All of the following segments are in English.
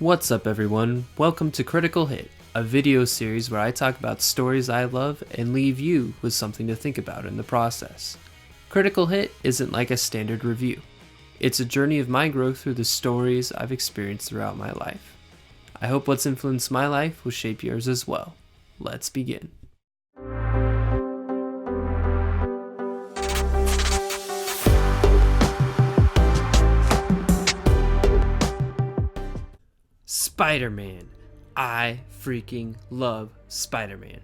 What's up everyone, welcome to Critical Hit, a video series where I talk about stories I love and leave you with something to think about in the process. Critical Hit isn't like a standard review. It's a journey of my growth through the stories I've experienced throughout my life. I hope what's influenced my life will shape yours as well. Let's begin. Spider-Man. I freaking love Spider-Man.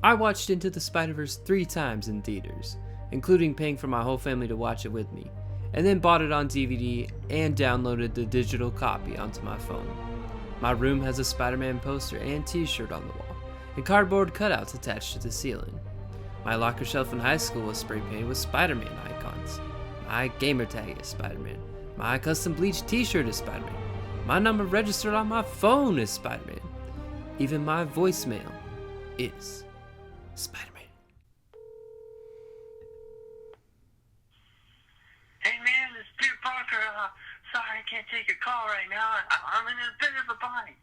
I watched Into the Spider-Verse 3 times in theaters, including paying for my whole family to watch it with me, and then bought it on DVD and downloaded the digital copy onto my phone. My room has a Spider-Man poster and t-shirt on the wall, and cardboard cutouts attached to the ceiling. My locker shelf in high school was spray painted with Spider-Man icons. My gamer tag is Spider-Man. My custom bleached t-shirt is Spider-Man. My number registered on my phone is Spider-Man. Even my voicemail is Spider-Man. Hey man, this is Peter Parker. Sorry I can't take your call right now. I'm in a bit of a bind.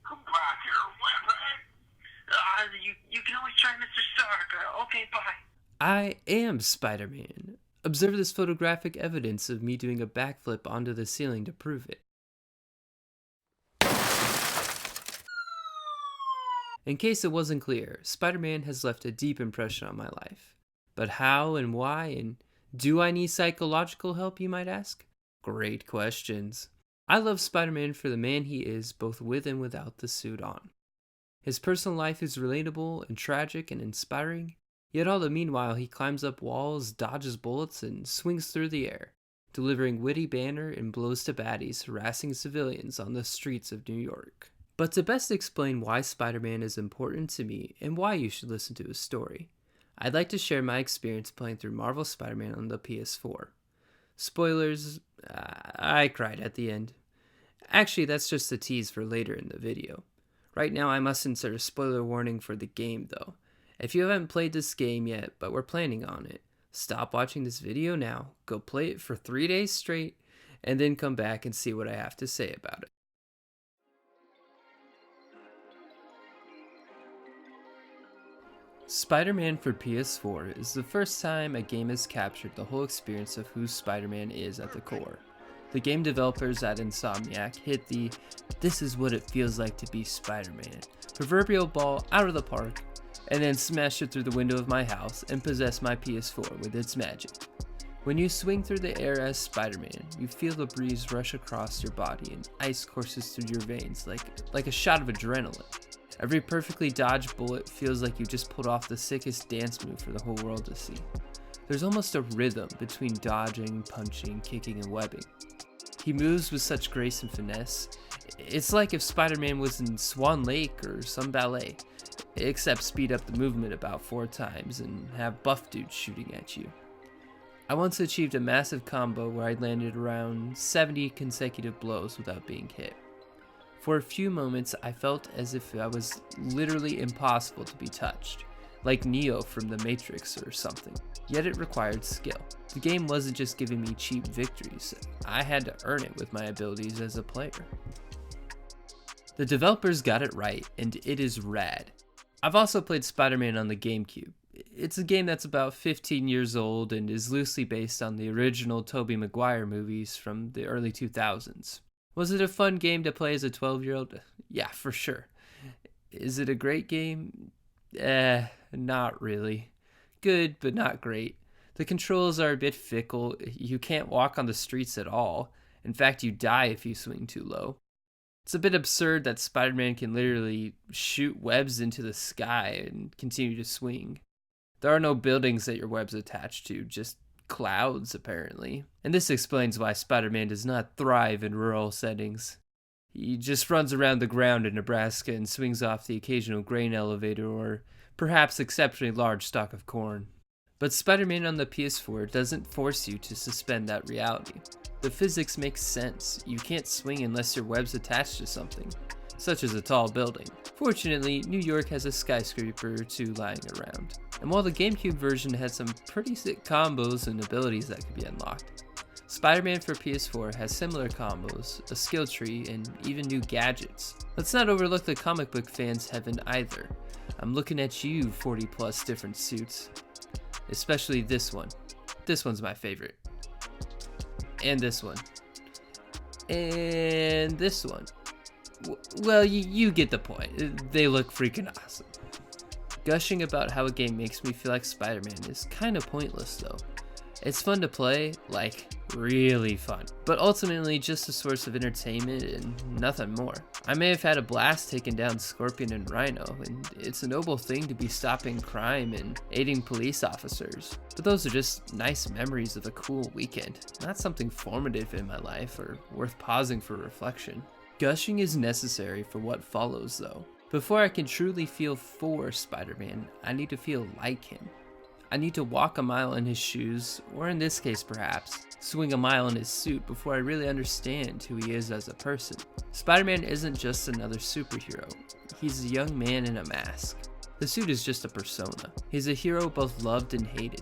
Come back here, weapon. You can always try Mr. Stark. Okay, bye. I am Spider-Man. Observe this photographic evidence of me doing a backflip onto the ceiling to prove it. In case it wasn't clear, Spider-Man has left a deep impression on my life. But how and why, and do I need psychological help, you might ask? Great questions. I love Spider-Man for the man he is, both with and without the suit on. His personal life is relatable and tragic and inspiring, yet all the meanwhile he climbs up walls, dodges bullets, and swings through the air, delivering witty banter and blows to baddies harassing civilians on the streets of New York. But to best explain why Spider-Man is important to me and why you should listen to his story, I'd like to share my experience playing through Marvel Spider-Man on the PS4. Spoilers, I cried at the end. Actually, that's just a tease for later in the video. Right now I must insert a spoiler warning for the game though. If you haven't played this game yet, but we're planning on it, stop watching this video now, go play it for 3 days straight, and then come back and see what I have to say about it. Spider-Man for PS4 is the first time a game has captured the whole experience of who Spider-Man is at the core. The game developers at Insomniac hit the "this is what it feels like to be Spider-Man" proverbial ball out of the park, and then smashed it through the window of my house and possessed my PS4 with its magic. When you swing through the air as Spider-Man, you feel the breeze rush across your body and ice courses through your veins like a shot of adrenaline. Every perfectly dodged bullet feels like you just pulled off the sickest dance move for the whole world to see. There's almost a rhythm between dodging, punching, kicking, and webbing. He moves with such grace and finesse. It's like if Spider-Man was in Swan Lake or some ballet, except speed up the movement about 4 times and have buff dudes shooting at you. I once achieved a massive combo where I landed around 70 consecutive blows without being hit. For a few moments, I felt as if I was literally impossible to be touched, like Neo from The Matrix or something. Yet it required skill. The game wasn't just giving me cheap victories, I had to earn it with my abilities as a player. The developers got it right, and it is rad. I've also played Spider-Man on the GameCube. It's a game that's about 15 years old and is loosely based on the original Tobey Maguire movies from the early 2000s. Was it a fun game to play as a 12-year-old? Yeah, for sure. Is it a great game? Not really. Good, but not great. The controls are a bit fickle. You can't walk on the streets at all. In fact, you die if you swing too low. It's a bit absurd that Spider-Man can literally shoot webs into the sky and continue to swing. There are no buildings that your web's attached to, just clouds apparently. And this explains why Spider-Man does not thrive in rural settings. He just runs around the ground in Nebraska and swings off the occasional grain elevator or perhaps exceptionally large stalk of corn. But Spider-Man on the PS4 doesn't force you to suspend that reality. The physics make sense. You can't swing unless your web's attached to something, such as a tall building. Fortunately, New York has a skyscraper or 2 lying around. And while the GameCube version had some pretty sick combos and abilities that could be unlocked, Spider-Man for PS4 has similar combos, a skill tree, and even new gadgets. Let's not overlook the comic book fans' heaven either. I'm looking at you, 40 plus different suits. Especially this one. This one's my favorite. And this one. And this one. Well, you get the point. They look freaking awesome. Gushing about how a game makes me feel like Spider-Man is kind of pointless though. It's fun to play, like really fun, but ultimately just a source of entertainment and nothing more. I may have had a blast taking down Scorpion and Rhino, and it's a noble thing to be stopping crime and aiding police officers, but those are just nice memories of a cool weekend, not something formative in my life or worth pausing for reflection. Gushing is necessary for what follows though. Before I can truly feel for Spider-Man, I need to feel like him. I need to walk a mile in his shoes, or in this case perhaps, swing a mile in his suit before I really understand who he is as a person. Spider-Man isn't just another superhero, he's a young man in a mask. The suit is just a persona. He's a hero both loved and hated.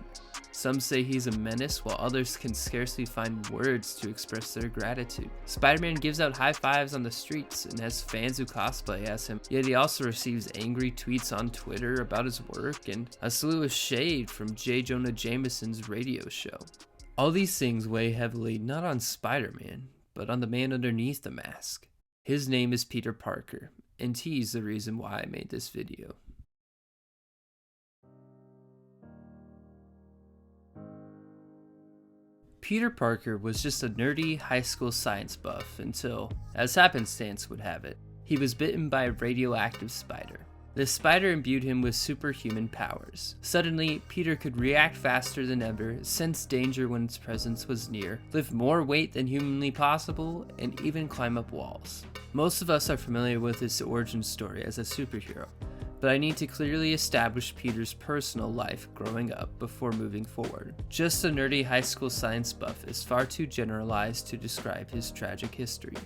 Some say he's a menace, while others can scarcely find words to express their gratitude. Spider-Man gives out high fives on the streets and has fans who cosplay as him, yet he also receives angry tweets on Twitter about his work and a slew of shade from J. Jonah Jameson's radio show. All these things weigh heavily not on Spider-Man, but on the man underneath the mask. His name is Peter Parker, and he's the reason why I made this video. Peter Parker was just a nerdy high school science buff until, as happenstance would have it, he was bitten by a radioactive spider. The spider imbued him with superhuman powers. Suddenly, Peter could react faster than ever, sense danger when its presence was near, lift more weight than humanly possible, and even climb up walls. Most of us are familiar with his origin story as a superhero, but I need to clearly establish Peter's personal life growing up before moving forward. Just a nerdy high school science buff is far too generalized to describe his tragic history.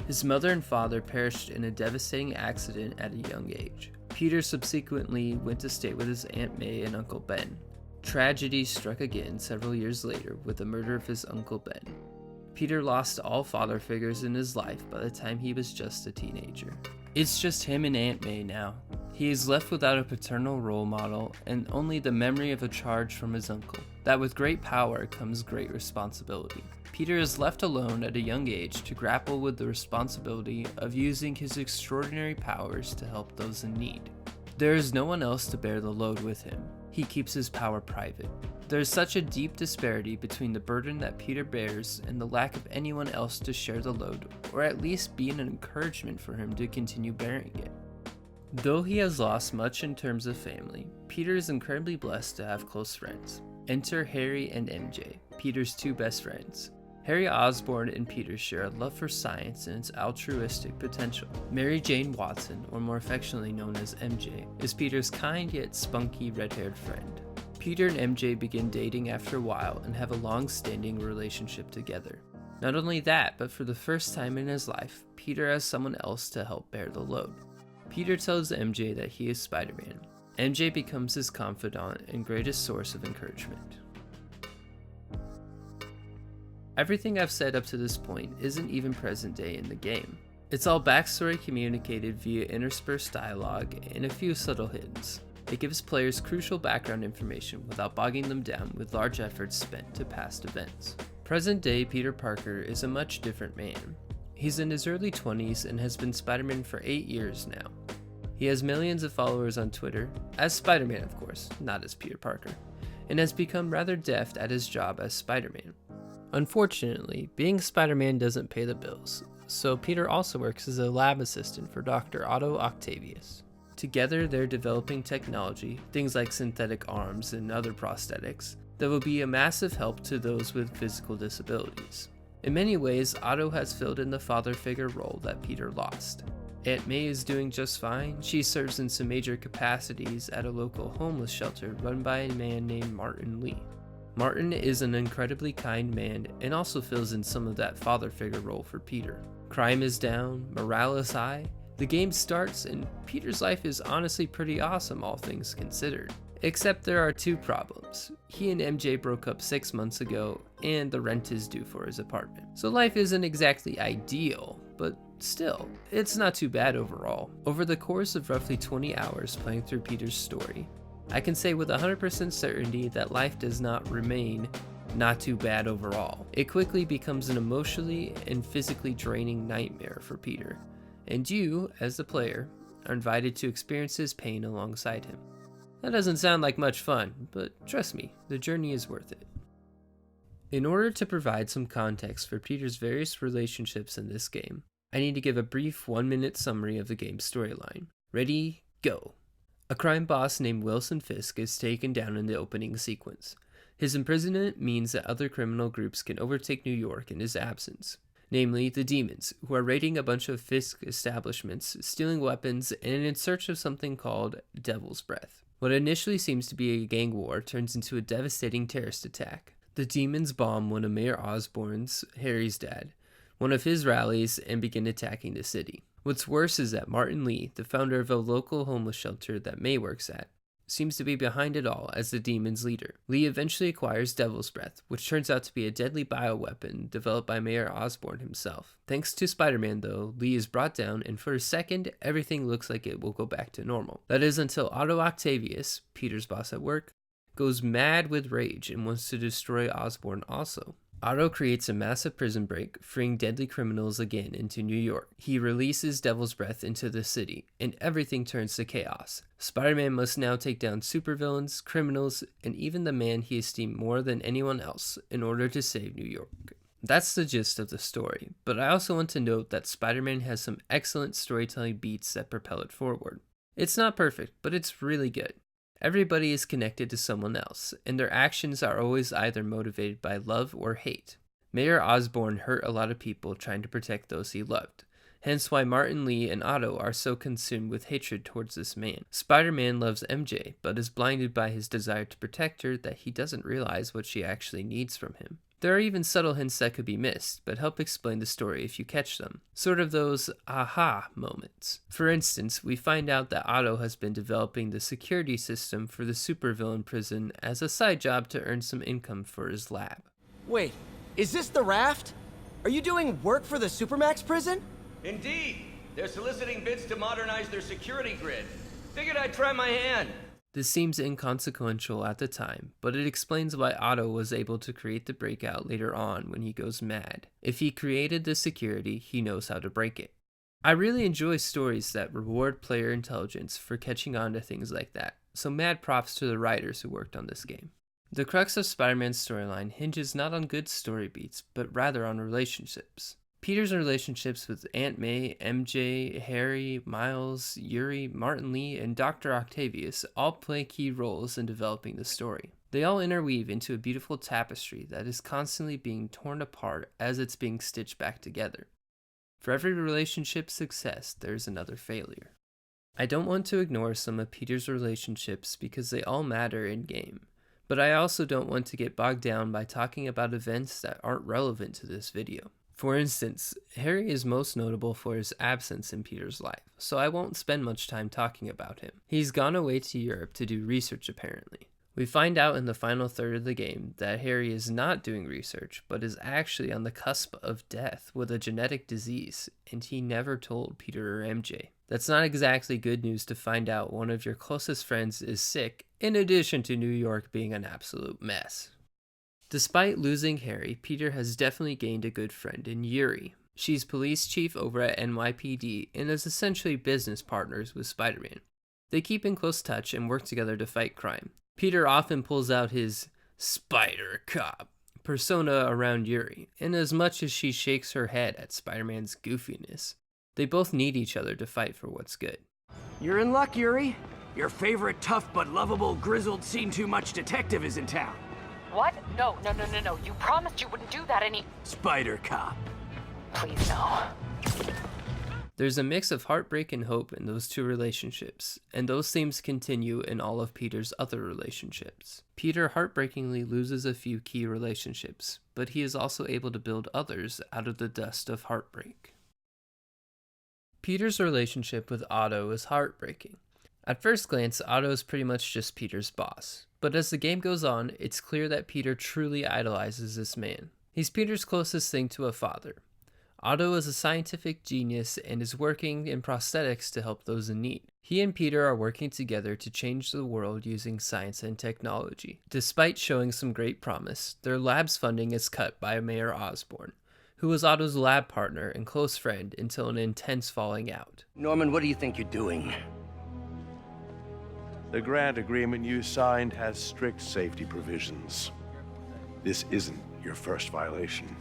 His mother and father perished in a devastating accident at a young age. Peter subsequently went to stay with his Aunt May and Uncle Ben. Tragedy struck again several years later with the murder of his Uncle Ben. Peter lost all father figures in his life by the time he was just a teenager. It's just him and Aunt May now. He is left without a paternal role model and only the memory of a charge from his uncle, that with great power comes great responsibility. Peter is left alone at a young age to grapple with the responsibility of using his extraordinary powers to help those in need. There is no one else to bear the load with him. He keeps his power private. There is such a deep disparity between the burden that Peter bears and the lack of anyone else to share the load, or at least be an encouragement for him to continue bearing it. Though he has lost much in terms of family, Peter is incredibly blessed to have close friends. Enter Harry and MJ, Peter's two best friends. Harry Osborn and Peter share a love for science and its altruistic potential. Mary Jane Watson, or more affectionately known as MJ, is Peter's kind yet spunky red-haired friend. Peter and MJ begin dating after a while and have a long-standing relationship together. Not only that, but for the first time in his life, Peter has someone else to help bear the load. Peter tells MJ that he is Spider-Man. MJ becomes his confidant and greatest source of encouragement. Everything I've said up to this point isn't even present day in the game. It's all backstory communicated via interspersed dialogue and a few subtle hints. It gives players crucial background information without bogging them down with large efforts spent to past events. Present day Peter Parker is a much different man. He's in his early 20s and has been Spider-Man for 8 years now. He has millions of followers on Twitter, as Spider-Man of course, not as Peter Parker, and has become rather deft at his job as Spider-Man. Unfortunately, being Spider-Man doesn't pay the bills, so Peter also works as a lab assistant for Dr. Otto Octavius. Together they're developing technology, things like synthetic arms and other prosthetics, that will be a massive help to those with physical disabilities. In many ways, Otto has filled in the father figure role that Peter lost. Aunt May is doing just fine. She serves in some major capacities at a local homeless shelter run by a man named Martin Lee. Martin is an incredibly kind man and also fills in some of that father figure role for Peter. Crime is down, morale is high, the game starts, and Peter's life is honestly pretty awesome all things considered. Except there are two problems. He and MJ broke up 6 months ago, and the rent is due for his apartment. So life isn't exactly ideal, but still, it's not too bad overall. Over the course of roughly 20 hours playing through Peter's story, I can say with 100% certainty that life does not remain not too bad overall. It quickly becomes an emotionally and physically draining nightmare for Peter, and you, as the player, are invited to experience his pain alongside him. That doesn't sound like much fun, but trust me, the journey is worth it. In order to provide some context for Peter's various relationships in this game, I need to give a brief 1-minute summary of the game's storyline. Ready, go. A crime boss named Wilson Fisk is taken down in the opening sequence. His imprisonment means that other criminal groups can overtake New York in his absence, namely the Demons, who are raiding a bunch of Fisk establishments, stealing weapons, and in search of something called Devil's Breath. What initially seems to be a gang war turns into a devastating terrorist attack. The Demons bomb one of Mayor Osborn's, Harry's dad, one of his rallies, and begin attacking the city. What's worse is that Martin Lee, the founder of a local homeless shelter that May works at, seems to be behind it all as the Demons' leader. Lee eventually acquires Devil's Breath, which turns out to be a deadly bioweapon developed by Mayor Osborn himself. Thanks to Spider-Man though, Lee is brought down, and for a second, everything looks like it will go back to normal. That is until Otto Octavius, Peter's boss at work, goes mad with rage and wants to destroy Osborn also. Otto creates a massive prison break, freeing deadly criminals again into New York. He releases Devil's Breath into the city, and everything turns to chaos. Spider-Man must now take down supervillains, criminals, and even the man he esteemed more than anyone else in order to save New York. That's the gist of the story, but I also want to note that Spider-Man has some excellent storytelling beats that propel it forward. It's not perfect, but it's really good. Everybody is connected to someone else, and their actions are always either motivated by love or hate. Mayor Osborn hurt a lot of people trying to protect those he loved, hence why Martin Lee and Otto are so consumed with hatred towards this man. Spider-Man loves MJ, but is blinded by his desire to protect her that he doesn't realize what she actually needs from him. There are even subtle hints that could be missed, but help explain the story if you catch them. Sort of those aha moments. For instance, we find out that Otto has been developing the security system for the supervillain prison as a side job to earn some income for his lab. Wait, is this the raft? Are you doing work for the Supermax prison? Indeed. They're soliciting bids to modernize their security grid. Figured I'd try my hand. This seems inconsequential at the time, but it explains why Otto was able to create the breakout later on when he goes mad. If he created the security, he knows how to break it. I really enjoy stories that reward player intelligence for catching on to things like that, so mad props to the writers who worked on this game. The crux of Spider-Man's storyline hinges not on good story beats, but rather on relationships. Peter's relationships with Aunt May, MJ, Harry, Miles, Yuri, Martin Lee, and Dr. Octavius all play key roles in developing the story. They all interweave into a beautiful tapestry that is constantly being torn apart as it's being stitched back together. For every relationship success, there's another failure. I don't want to ignore some of Peter's relationships because they all matter in-game, but I also don't want to get bogged down by talking about events that aren't relevant to this video. For instance, Harry is most notable for his absence in Peter's life, so I won't spend much time talking about him. He's gone away to Europe to do research apparently. We find out in the final third of the game that Harry is not doing research, but is actually on the cusp of death with a genetic disease, and he never told Peter or MJ. That's not exactly good news to find out one of your closest friends is sick, in addition to New York being an absolute mess. Despite losing Harry, Peter has definitely gained a good friend in Yuri. She's police chief over at NYPD and is essentially business partners with Spider-Man. They keep in close touch and work together to fight crime. Peter often pulls out his Spider Cop persona around Yuri, and as much as she shakes her head at Spider-Man's goofiness, they both need each other to fight for what's good. You're in luck, Yuri. Your favorite tough but lovable grizzled seen-too-much detective is in town. What? No. You promised you wouldn't do that Spider Cop. Please, no. There's a mix of heartbreak and hope in those two relationships, and those themes continue in all of Peter's other relationships. Peter heartbreakingly loses a few key relationships, but he is also able to build others out of the dust of heartbreak. Peter's relationship with Otto is heartbreaking. At first glance, Otto is pretty much just Peter's boss, but as the game goes on, it's clear that Peter truly idolizes this man. He's Peter's closest thing to a father. Otto is a scientific genius and is working in prosthetics to help those in need. He and Peter are working together to change the world using science and technology. Despite showing some great promise, their lab's funding is cut by Mayor Osborn, who was Otto's lab partner and close friend until an intense falling out. Norman, what do you think you're doing? The grant agreement you signed has strict safety provisions. This isn't your first violation.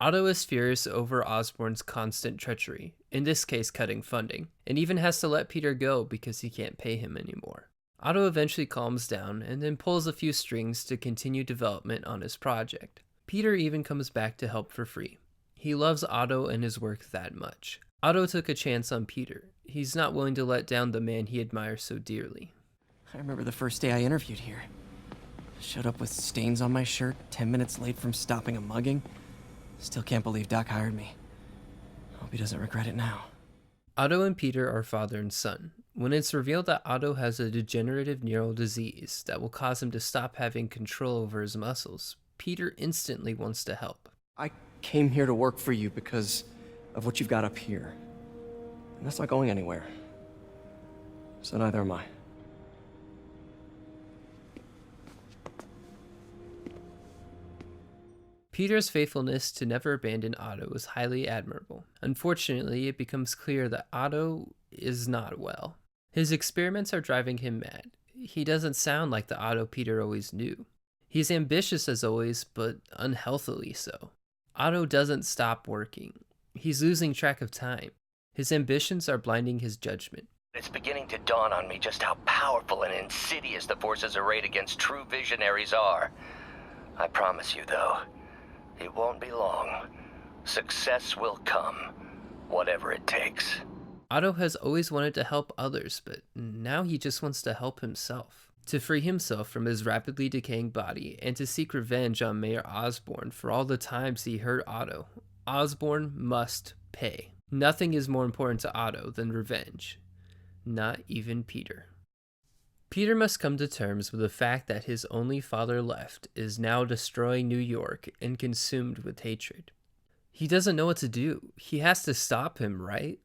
Otto is furious over Osborn's constant treachery, in this case cutting funding, and even has to let Peter go because he can't pay him anymore. Otto eventually calms down and then pulls a few strings to continue development on his project. Peter even comes back to help for free. He loves Otto and his work that much. Otto took a chance on Peter. He's not willing to let down the man he admires so dearly. I remember the first day I interviewed here. Showed up with stains on my shirt, 10 minutes late from stopping a mugging. Still can't believe Doc hired me. Hope he doesn't regret it now. Otto and Peter are father and son. When it's revealed that Otto has a degenerative neural disease that will cause him to stop having control over his muscles, Peter instantly wants to help. I came here to work for you because of what you've got up here. And that's not going anywhere. So neither am I. Peter's faithfulness to never abandon Otto is highly admirable. Unfortunately, it becomes clear that Otto is not well. His experiments are driving him mad. He doesn't sound like the Otto Peter always knew. He's ambitious as always, but unhealthily so. Otto doesn't stop working. He's losing track of time. His ambitions are blinding his judgment. It's beginning to dawn on me just how powerful and insidious the forces arrayed against true visionaries are. I promise you, though, it won't be long. Success will come, whatever it takes. Otto has always wanted to help others, but now he just wants to help himself. To free himself from his rapidly decaying body and to seek revenge on Mayor Osborn for all the times he hurt Otto, Osborn must pay. Nothing is more important to Otto than revenge. Not even Peter. Peter must come to terms with the fact that his only father left is now destroying New York and consumed with hatred. He doesn't know what to do. He has to stop him, right?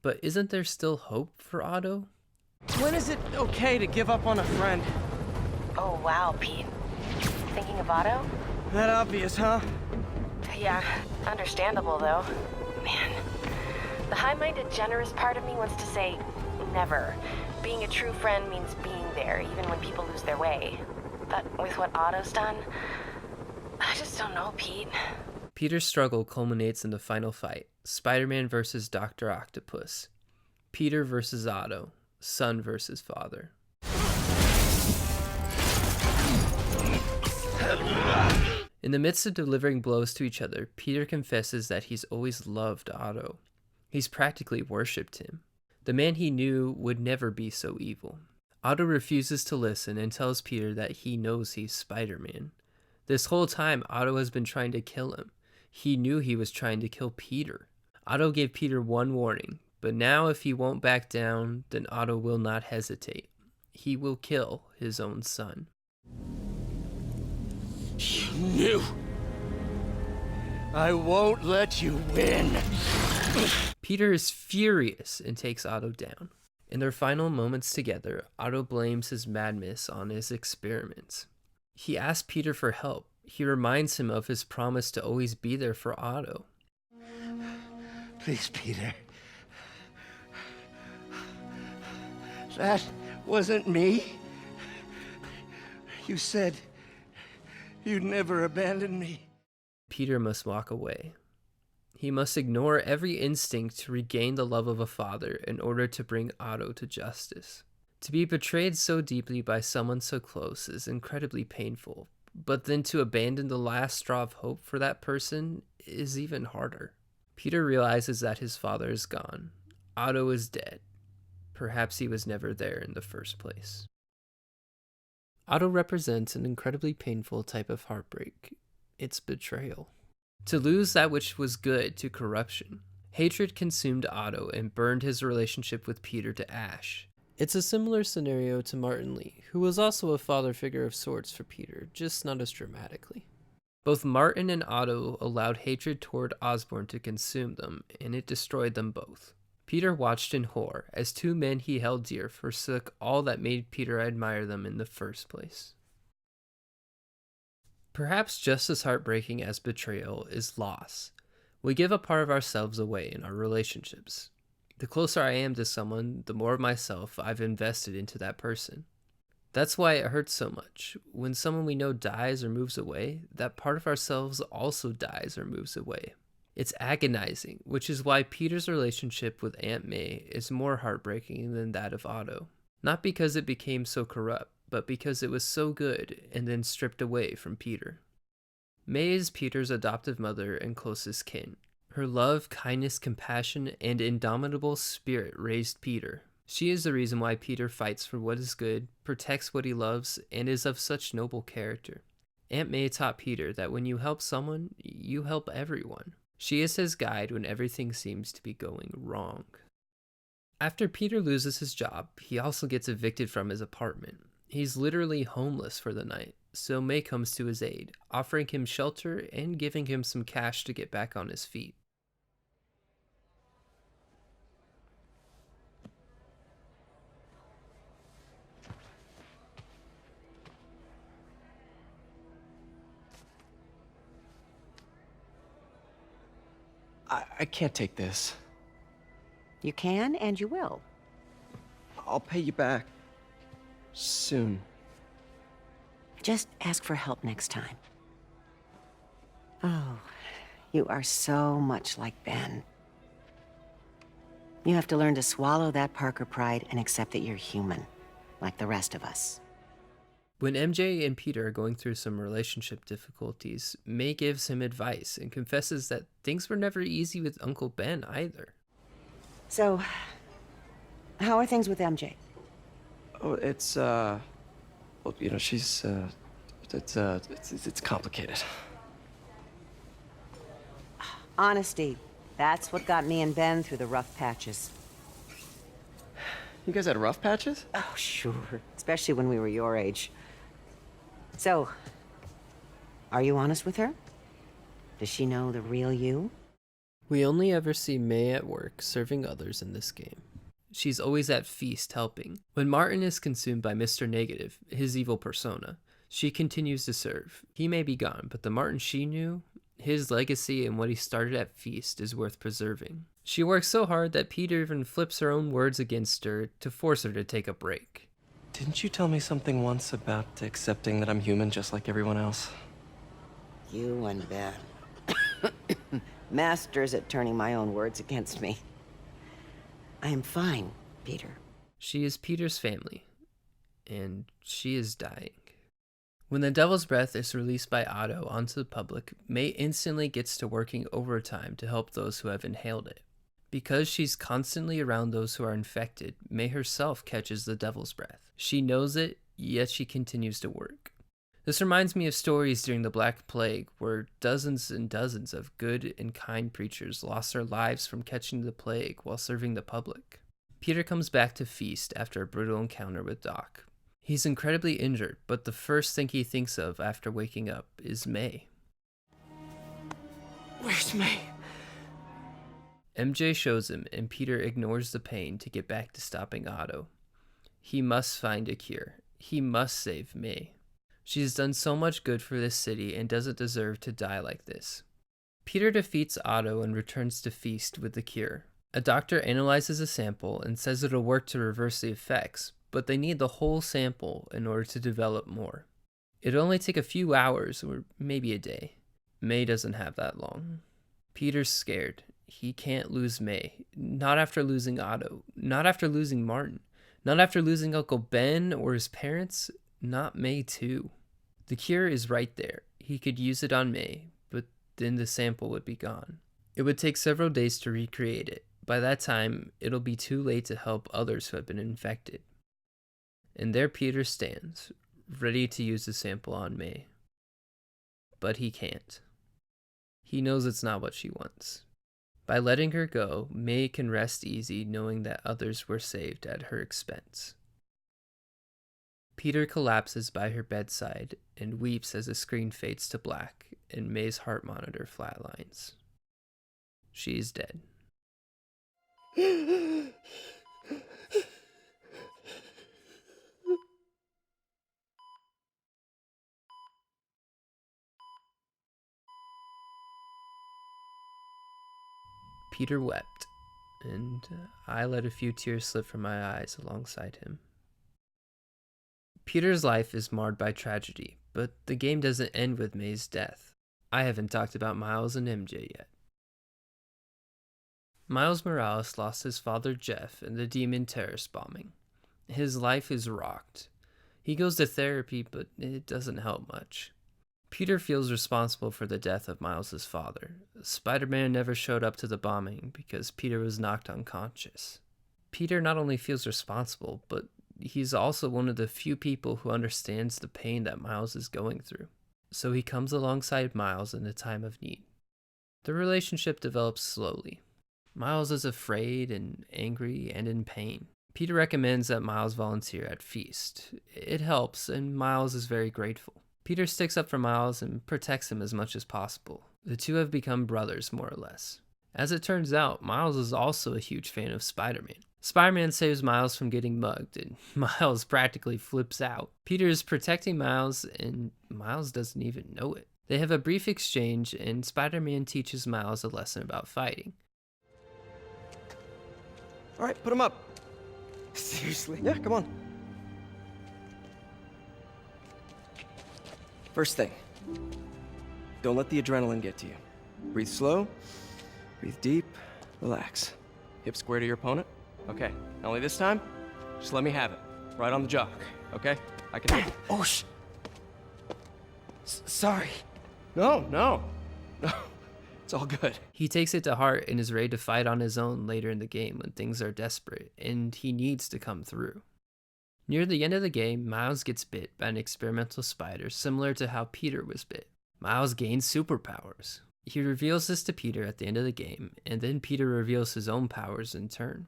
But isn't there still hope for Otto? When is it okay to give up on a friend? Oh, wow, Pete. Thinking of Otto? That obvious, huh? Yeah, understandable, though. Man, the high-minded, generous part of me wants to say, never. Being a true friend means being there, even when people lose their way. But with what Otto's done, I just don't know, Pete. Peter's struggle culminates in the final fight, Spider-Man versus Dr. Octopus. Peter versus Otto, son versus father. In the midst of delivering blows to each other, Peter confesses that he's always loved Otto. He's practically worshipped him. The man he knew would never be so evil. Otto refuses to listen and tells Peter that he knows he's Spider-Man. This whole time, Otto has been trying to kill him. He knew he was trying to kill Peter. Otto gave Peter one warning, but now if he won't back down, then Otto will not hesitate. He will kill his own son. You knew. I won't let you win. Peter is furious and takes Otto down. In their final moments together, Otto blames his madness on his experiments. He asks Peter for help. He reminds him of his promise to always be there for Otto. Please, Peter. That wasn't me. You said you'd never abandon me. Peter must walk away. He must ignore every instinct to regain the love of a father in order to bring Otto to justice. To be betrayed so deeply by someone so close is incredibly painful, but then to abandon the last straw of hope for that person is even harder. Peter realizes that his father is gone. Otto is dead. Perhaps he was never there in the first place. Otto represents an incredibly painful type of heartbreak. It's betrayal. To lose that which was good to corruption. Hatred consumed Otto and burned his relationship with Peter to ash. It's a similar scenario to Martin Lee, who was also a father figure of sorts for Peter, just not as dramatically. Both Martin and Otto allowed hatred toward Osborn to consume them, and it destroyed them both. Peter watched in horror as two men he held dear forsook all that made Peter admire them in the first place. Perhaps just as heartbreaking as betrayal is loss. We give a part of ourselves away in our relationships. The closer I am to someone, the more of myself I've invested into that person. That's why it hurts so much. When someone we know dies or moves away, that part of ourselves also dies or moves away. It's agonizing, which is why Peter's relationship with Aunt May is more heartbreaking than that of Otto. Not because it became so corrupt, but because it was so good and then stripped away from Peter. May is Peter's adoptive mother and closest kin. Her love, kindness, compassion, and indomitable spirit raised Peter. She is the reason why Peter fights for what is good, protects what he loves, and is of such noble character. Aunt May taught Peter that when you help someone, you help everyone. She is his guide when everything seems to be going wrong. After Peter loses his job, he also gets evicted from his apartment. He's literally homeless for the night, so May comes to his aid, offering him shelter and giving him some cash to get back on his feet. I can't take this. You can and you will. I'll pay you back. Soon. Just ask for help next time. Oh, you are so much like Ben. You have to learn to swallow that Parker pride and accept that you're human, like the rest of us. When MJ and Peter are going through some relationship difficulties, May gives him advice and confesses that things were never easy with Uncle Ben either. So, how are things with MJ? Oh, it's, well, you know, she's, it's complicated. Honesty. That's what got me and Ben through the rough patches. You guys had rough patches? Oh, sure. Especially when we were your age. So, are you honest with her? Does she know the real you? We only ever see May at work serving others in this game. She's always at feast helping. When Martin is consumed by Mr. Negative, his evil persona, she continues to serve. He may be gone, but the Martin she knew, his legacy and what he started at Feast is worth preserving. She works so hard that Peter even flips her own words against her to force her to take a break. Didn't you tell me something once about accepting that I'm human just like everyone else? You and Ben. Masters at turning my own words against me. I am fine, Peter. She is Peter's family, and she is dying. When the Devil's Breath is released by Otto onto the public, May instantly gets to working overtime to help those who have inhaled it. Because she's constantly around those who are infected, May herself catches the Devil's Breath. She knows it, yet she continues to work. This reminds me of stories during the Black Plague, where dozens and dozens of good and kind preachers lost their lives from catching the plague while serving the public. Peter comes back to Feast after a brutal encounter with Doc. He's incredibly injured, but the first thing he thinks of after waking up is May. Where's May? MJ shows him, and Peter ignores the pain to get back to stopping Otto. He must find a cure. He must save May. She's done so much good for this city and doesn't deserve to die like this. Peter defeats Otto and returns to Feast with the cure. A doctor analyzes a sample and says it'll work to reverse the effects, but they need the whole sample in order to develop more. It'll only take a few hours or maybe a day. May doesn't have that long. Peter's scared. He can't lose May. Not after losing Otto. Not after losing Martin. Not after losing Uncle Ben or his parents. Not May too. The cure is right there. He could use it on May, but then the sample would be gone. It would take several days to recreate it. By that time, it'll be too late to help others who have been infected. And there Peter stands, ready to use the sample on May. But he can't. He knows it's not what she wants. By letting her go, May can rest easy knowing that others were saved at her expense. Peter collapses by her bedside and weeps as the screen fades to black and May's heart monitor flatlines. She is dead. Peter wept, and I let a few tears slip from my eyes alongside him. Peter's life is marred by tragedy, but the game doesn't end with May's death. I haven't talked about Miles and MJ yet. Miles Morales lost his father Jeff in the Demon terrorist bombing. His life is rocked. He goes to therapy, but it doesn't help much. Peter feels responsible for the death of Miles' father. Spider-Man never showed up to the bombing because Peter was knocked unconscious. Peter not only feels responsible, but he's also one of the few people who understands the pain that Miles is going through. So he comes alongside Miles in a time of need. The relationship develops slowly. Miles is afraid and angry and in pain. Peter recommends that Miles volunteer at Feast. It helps, and Miles is very grateful. Peter sticks up for Miles and protects him as much as possible. The two have become brothers, more or less. As it turns out, Miles is also a huge fan of Spider-Man. Spider-Man saves Miles from getting mugged, and Miles practically flips out. Peter is protecting Miles, and Miles doesn't even know it. They have a brief exchange, and Spider-Man teaches Miles a lesson about fighting. All right, put him up. Seriously? Yeah, come on. First thing, don't let the adrenaline get to you. Breathe slow, breathe deep, relax. Hip square to your opponent. Okay, not only this time, just let me have it. Right on the jaw, okay? I can help. Oh, sorry. No. It's all good. He takes it to heart and is ready to fight on his own later in the game when things are desperate, and he needs to come through. Near the end of the game, Miles gets bit by an experimental spider similar to how Peter was bit. Miles gains superpowers. He reveals this to Peter at the end of the game, and then Peter reveals his own powers in turn.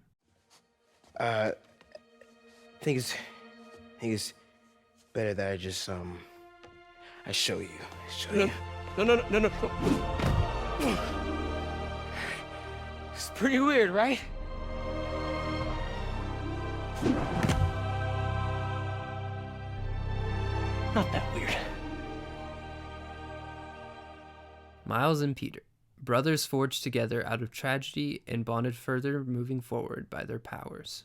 I think it's better that I just I show you. No. It's pretty weird, right? Not that weird. Miles and Peter, brothers forged together out of tragedy and bonded further moving forward by their powers.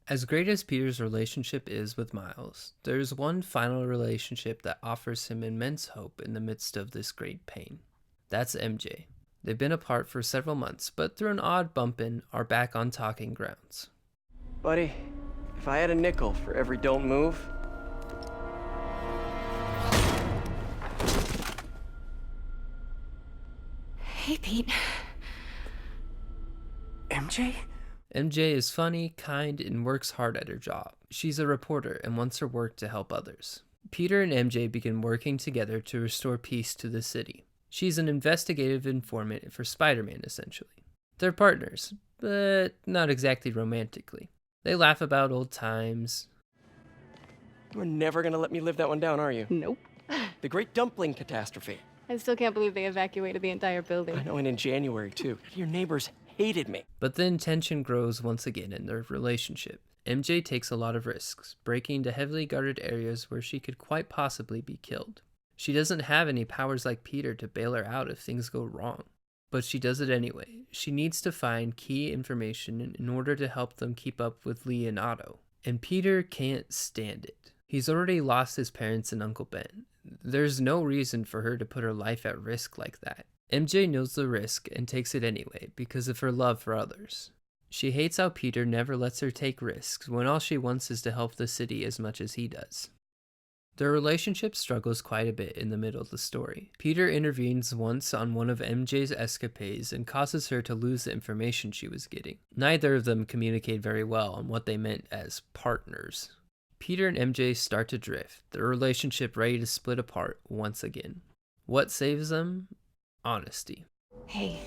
As great as Peter's relationship is with Miles, there's one final relationship that offers him immense hope in the midst of this great pain. That's MJ. They've been apart for several months, but through an odd bump-in, are back on talking grounds. Buddy, if I had a nickel for every don't move... Hey, Pete. MJ? MJ is funny, kind, and works hard at her job. She's a reporter and wants her work to help others. Peter and MJ begin working together to restore peace to the city. She's an investigative informant for Spider-Man, essentially. They're partners, but not exactly romantically. They laugh about old times. You're never gonna let me live that one down, are you? Nope. The Great Dumpling Catastrophe. I still can't believe they evacuated the entire building. I know, and in January, too. Your neighbors hated me. But then tension grows once again in their relationship. MJ takes a lot of risks, breaking into heavily guarded areas where she could quite possibly be killed. She doesn't have any powers like Peter to bail her out if things go wrong. But she does it anyway. She needs to find key information in order to help them keep up with Leonardo. And Peter can't stand it. He's already lost his parents and Uncle Ben. There's no reason for her to put her life at risk like that. MJ knows the risk and takes it anyway because of her love for others. She hates how Peter never lets her take risks when all she wants is to help the city as much as he does. Their relationship struggles quite a bit in the middle of the story. Peter intervenes once on one of MJ's escapades and causes her to lose the information she was getting. Neither of them communicate very well on what they meant as partners. Peter and MJ start to drift, their relationship ready to split apart once again. What saves them? Honesty. Hey,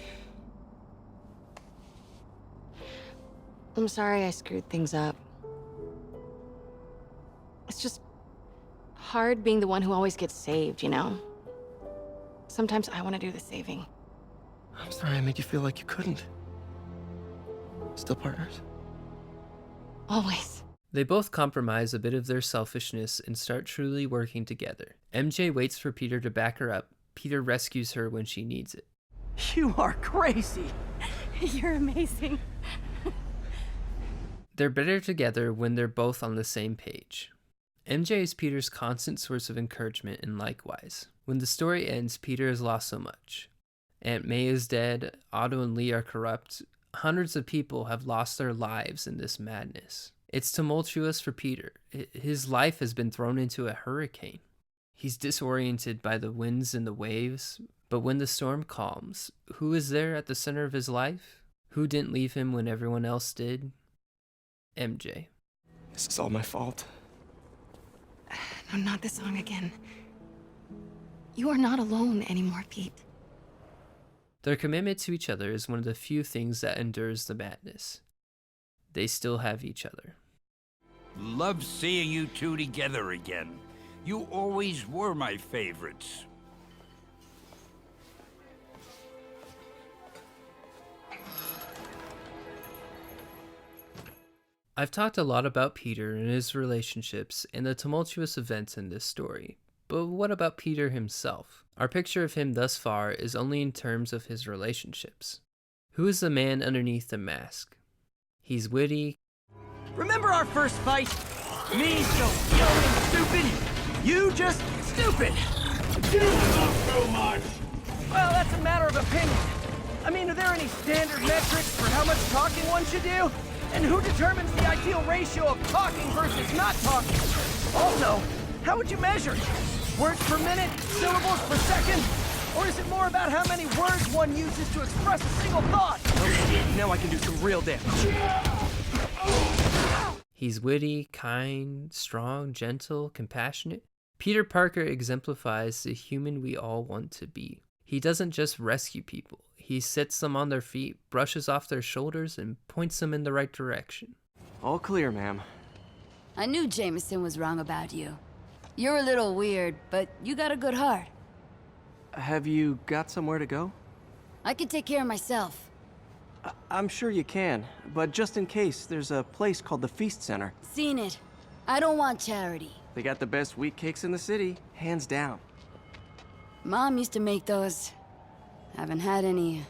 I'm sorry I screwed things up. It's just hard being the one who always gets saved, you know? Sometimes I want to do the saving. I'm sorry I made you feel like you couldn't. Still partners? Always. They both compromise a bit of their selfishness and start truly working together. MJ waits for Peter to back her up. Peter rescues her when she needs it. You are crazy. You're amazing. They're better together when they're both on the same page. MJ is Peter's constant source of encouragement, and likewise. When the story ends, Peter has lost so much. Aunt May is dead, Otto and Lee are corrupt, hundreds of people have lost their lives in this madness. It's tumultuous for Peter. His life has been thrown into a hurricane. He's disoriented by the winds and the waves, but when the storm calms, who is there at the center of his life? Who didn't leave him when everyone else did? MJ. This is all my fault. No, not this song again. You are not alone anymore, Pete. Their commitment to each other is one of the few things that endures the madness. They still have each other. Love seeing you two together again. You always were my favorites. I've talked a lot about Peter and his relationships and the tumultuous events in this story, but what about Peter himself? Our picture of him thus far is only in terms of his relationships. Who is the man underneath the mask? He's witty. Remember our first fight? Me so young and stupid, you just stupid. You love so much. Well, that's a matter of opinion. I mean, are there any standard metrics for how much talking one should do? And who determines the ideal ratio of talking versus not talking? Also, how would you measure it? Words per minute, syllables per second? Or is it more about how many words one uses to express a single thought? Okay, now I can do some real damage. He's witty, kind, strong, gentle, compassionate. Peter Parker exemplifies the human we all want to be. He doesn't just rescue people. He sets them on their feet, brushes off their shoulders, and points them in the right direction. All clear, ma'am. I knew Jameson was wrong about you. You're a little weird, but you got a good heart. Have you got somewhere to go? I can take care of myself. I'm sure you can, but just in case, there's a place called the Feast Center. Seen it. I don't want charity. They got the best wheat cakes in the city, hands down. Mom used to make those. Haven't had any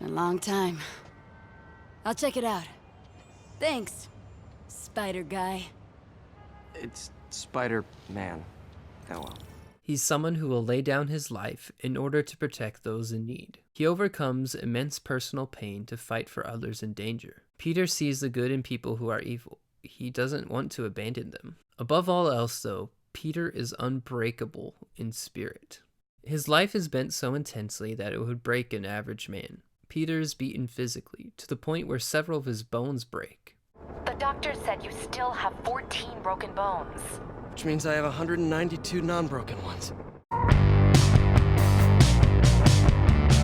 in a long time. I'll check it out. Thanks, Spider Guy. It's Spider-Man. Oh well. He's someone who will lay down his life in order to protect those in need. He overcomes immense personal pain to fight for others in danger. Peter sees the good in people who are evil. He doesn't want to abandon them. Above all else, though, Peter is unbreakable in spirit. His life is bent so intensely that it would break an average man. Peter is beaten physically, to the point where several of his bones break. The doctor said you still have 14 broken bones. Which means I have 192 non-broken ones.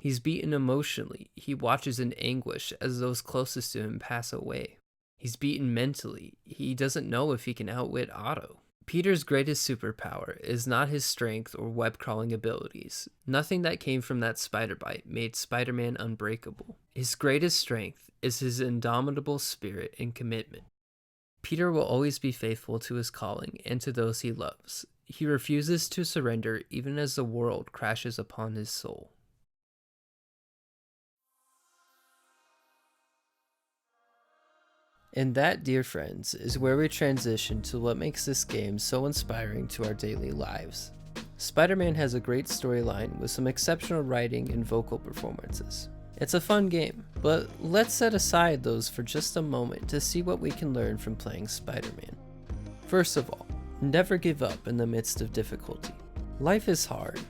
He's beaten emotionally. He watches in anguish as those closest to him pass away. He's beaten mentally. He doesn't know if he can outwit Otto. Peter's greatest superpower is not his strength or web-crawling abilities. Nothing that came from that spider bite made Spider-Man unbreakable. His greatest strength is his indomitable spirit and commitment. Peter will always be faithful to his calling and to those he loves. He refuses to surrender even as the world crashes upon his soul. And that, dear friends, is where we transition to what makes this game so inspiring to our daily lives. Spider-Man has a great storyline with some exceptional writing and vocal performances. It's a fun game, but let's set aside those for just a moment to see what we can learn from playing Spider-Man. First of all, never give up in the midst of difficulty. Life is hard.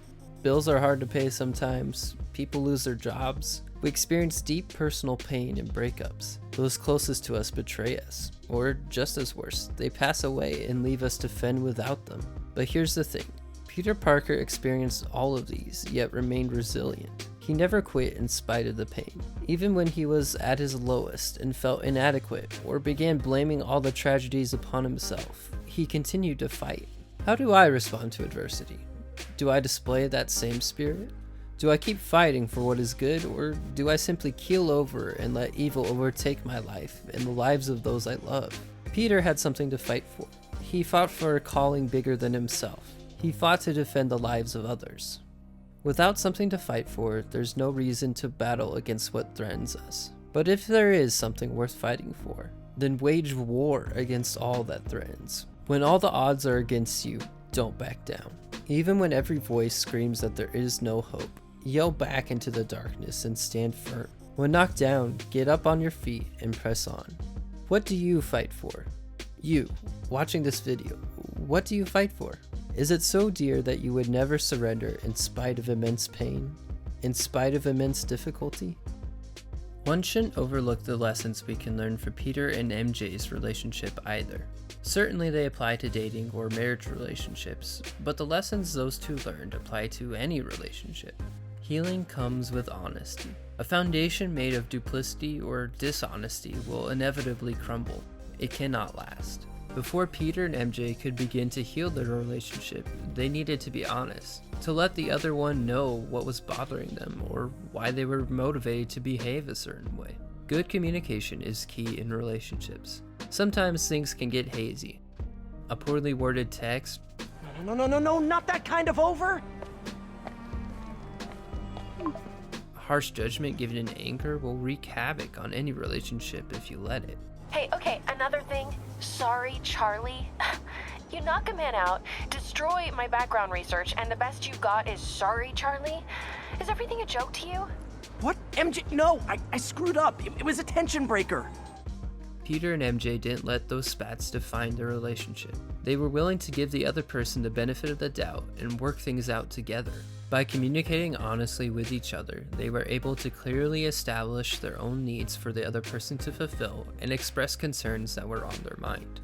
Bills are hard to pay sometimes, people lose their jobs, we experience deep personal pain and breakups. Those closest to us betray us, or just as worse, they pass away and leave us to fend without them. But here's the thing, Peter Parker experienced all of these, yet remained resilient. He never quit in spite of the pain. Even when he was at his lowest and felt inadequate or began blaming all the tragedies upon himself, he continued to fight. How do I respond to adversity? Do I display that same spirit? Do I keep fighting for what is good, or do I simply keel over and let evil overtake my life and the lives of those I love? Peter had something to fight for. He fought for a calling bigger than himself. He fought to defend the lives of others. Without something to fight for, there's no reason to battle against what threatens us. But if there is something worth fighting for, then wage war against all that threatens. When all the odds are against you, don't back down. Even when every voice screams that there is no hope, yell back into the darkness and stand firm. When knocked down, get up on your feet and press on. What do you fight for? You, watching this video, what do you fight for? Is it so dear that you would never surrender in spite of immense pain? In spite of immense difficulty? One shouldn't overlook the lessons we can learn from Peter and MJ's relationship either. Certainly they apply to dating or marriage relationships, but the lessons those two learned apply to any relationship. Healing comes with honesty. A foundation made of duplicity or dishonesty will inevitably crumble. It cannot last. Before Peter and MJ could begin to heal their relationship, they needed to be honest, to let the other one know what was bothering them or why they were motivated to behave a certain way. Good communication is key in relationships. Sometimes things can get hazy. A poorly worded text. No, not that kind of over! Harsh judgment given in anger will wreak havoc on any relationship if you let it. Hey, okay, another thing. Sorry, Charlie. You knock a man out, destroy my background research, and the best you got is sorry, Charlie? Is everything a joke to you? What? MJ, no, I screwed up. It was a tension breaker. Peter and MJ didn't let those spats define their relationship. They were willing to give the other person the benefit of the doubt and work things out together. By communicating honestly with each other, they were able to clearly establish their own needs for the other person to fulfill and express concerns that were on their mind.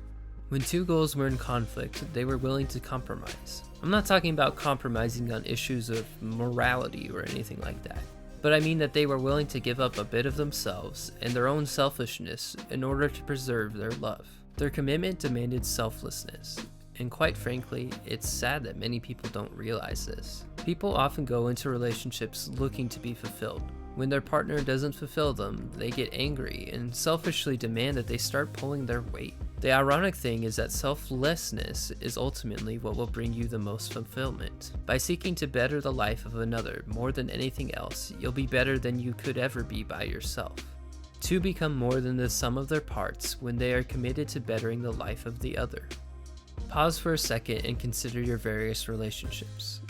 When two goals were in conflict, they were willing to compromise. I'm not talking about compromising on issues of morality or anything like that, but I mean that they were willing to give up a bit of themselves and their own selfishness in order to preserve their love. Their commitment demanded selflessness, and quite frankly, it's sad that many people don't realize this. People often go into relationships looking to be fulfilled. When their partner doesn't fulfill them, they get angry and selfishly demand that they start pulling their weight. The ironic thing is that selflessness is ultimately what will bring you the most fulfillment. By seeking to better the life of another more than anything else, you'll be better than you could ever be by yourself. Two become more than the sum of their parts when they are committed to bettering the life of the other. Pause for a second and consider your various relationships.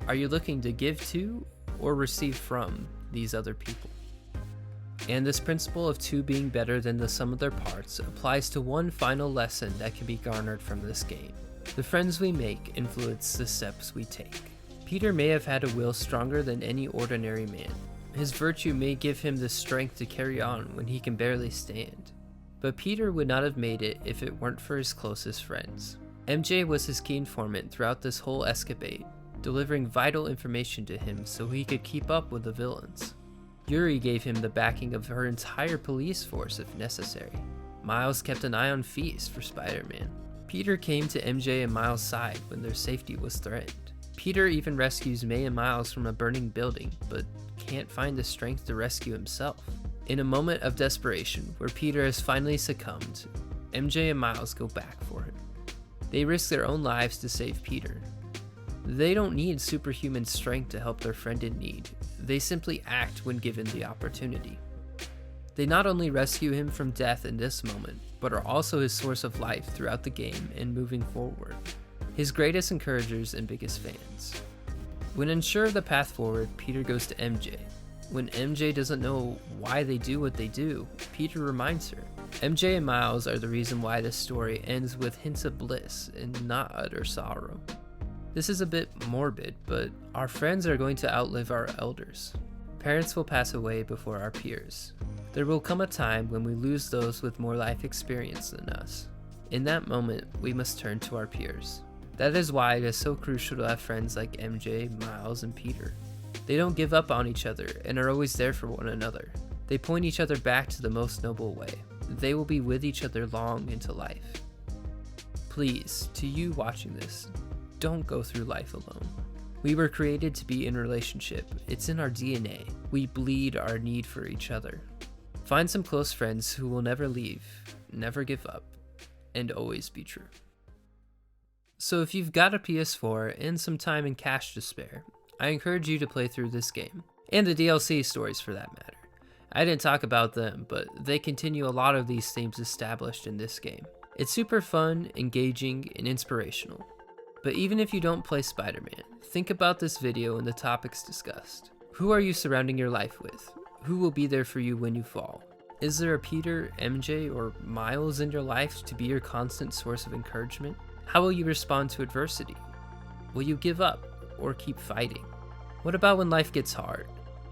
Are you looking to give to or receive from these other people? And this principle of two being better than the sum of their parts applies to one final lesson that can be garnered from this game. The friends we make influence the steps we take. Peter may have had a will stronger than any ordinary man. His virtue may give him the strength to carry on when he can barely stand. But Peter would not have made it if it weren't for his closest friends. MJ was his key informant throughout this whole escapade, delivering vital information to him so he could keep up with the villains. Yuri gave him the backing of her entire police force if necessary. Miles kept an eye on Feast for Spider-Man. Peter came to MJ and Miles' side when their safety was threatened. Peter even rescues May and Miles from a burning building, but can't find the strength to rescue himself. In a moment of desperation, where Peter has finally succumbed, MJ and Miles go back for him. They risk their own lives to save Peter. They don't need superhuman strength to help their friend in need. They simply act when given the opportunity. They not only rescue him from death in this moment, but are also his source of life throughout the game and moving forward. His greatest encouragers and biggest fans. When unsure of the path forward, Peter goes to MJ. When MJ doesn't know why they do what they do, Peter reminds her. MJ and Miles are the reason why this story ends with hints of bliss and not utter sorrow. This is a bit morbid, but our friends are going to outlive our elders. Parents will pass away before our peers. There will come a time when we lose those with more life experience than us. In that moment, we must turn to our peers. That is why it is so crucial to have friends like MJ, Miles, and Peter. They don't give up on each other and are always there for one another. They point each other back to the most noble way. They will be with each other long into life. Please, to you watching this, don't go through life alone. We were created to be in relationship. It's in our DNA. We bleed our need for each other. Find some close friends who will never leave, never give up, and always be true. So if you've got a PS4 and some time and cash to spare, I encourage you to play through this game, and the DLC stories for that matter. I didn't talk about them, but they continue a lot of these themes established in this game. It's super fun, engaging, and inspirational. But even if you don't play Spider-Man, think about this video and the topics discussed. Who are you surrounding your life with? Who will be there for you when you fall? Is there a Peter, MJ, or Miles in your life to be your constant source of encouragement? How will you respond to adversity? Will you give up or keep fighting? What about when life gets hard?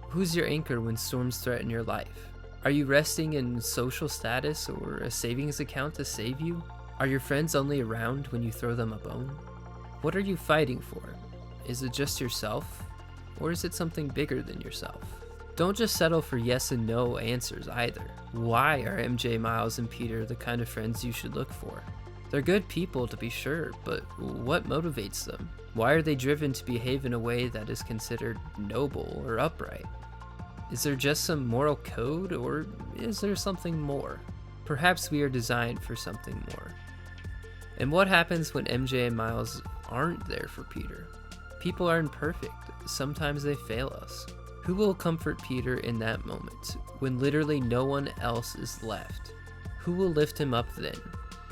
Who's your anchor when storms threaten your life? Are you resting in social status or a savings account to save you? Are your friends only around when you throw them a bone? What are you fighting for? Is it just yourself? Or is it something bigger than yourself? Don't just settle for yes and no answers either. Why are MJ, Miles, and Peter the kind of friends you should look for? They're good people to be sure, but what motivates them? Why are they driven to behave in a way that is considered noble or upright? Is there just some moral code, or is there something more? Perhaps we are designed for something more. And what happens when MJ and Miles aren't there for Peter? People are imperfect. Sometimes they fail us. Who will comfort Peter in that moment, when literally no one else is left? Who will lift him up then?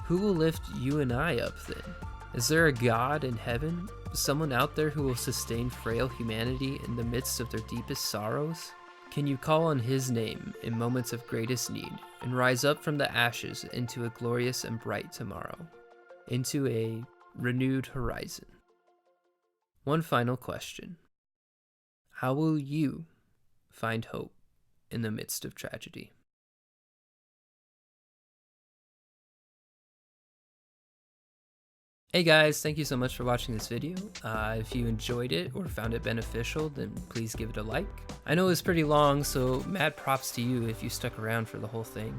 Who will lift you and I up then? Is there a God in heaven? Someone out there who will sustain frail humanity in the midst of their deepest sorrows? Can you call on His name in moments of greatest need and rise up from the ashes into a glorious and bright tomorrow, into a renewed horizon? One final question. How will you find hope in the midst of tragedy? Hey guys, thank you so much for watching this video. If you enjoyed it or found it beneficial, then please give it a like. I know it was pretty long, so mad props to you if you stuck around for the whole thing.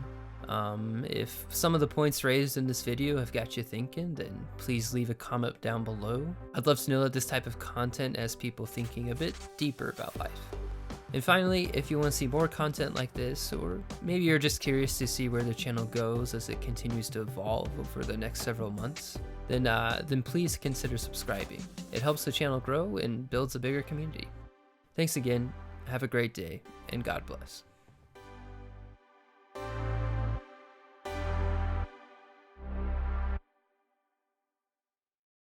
If some of the points raised in this video have got you thinking, then please leave a comment down below. I'd love to know that this type of content has people thinking a bit deeper about life. And finally, if you want to see more content like this, or maybe you're just curious to see where the channel goes as it continues to evolve over the next several months, then please consider subscribing. It helps the channel grow and builds a bigger community. Thanks again, have a great day, and God bless.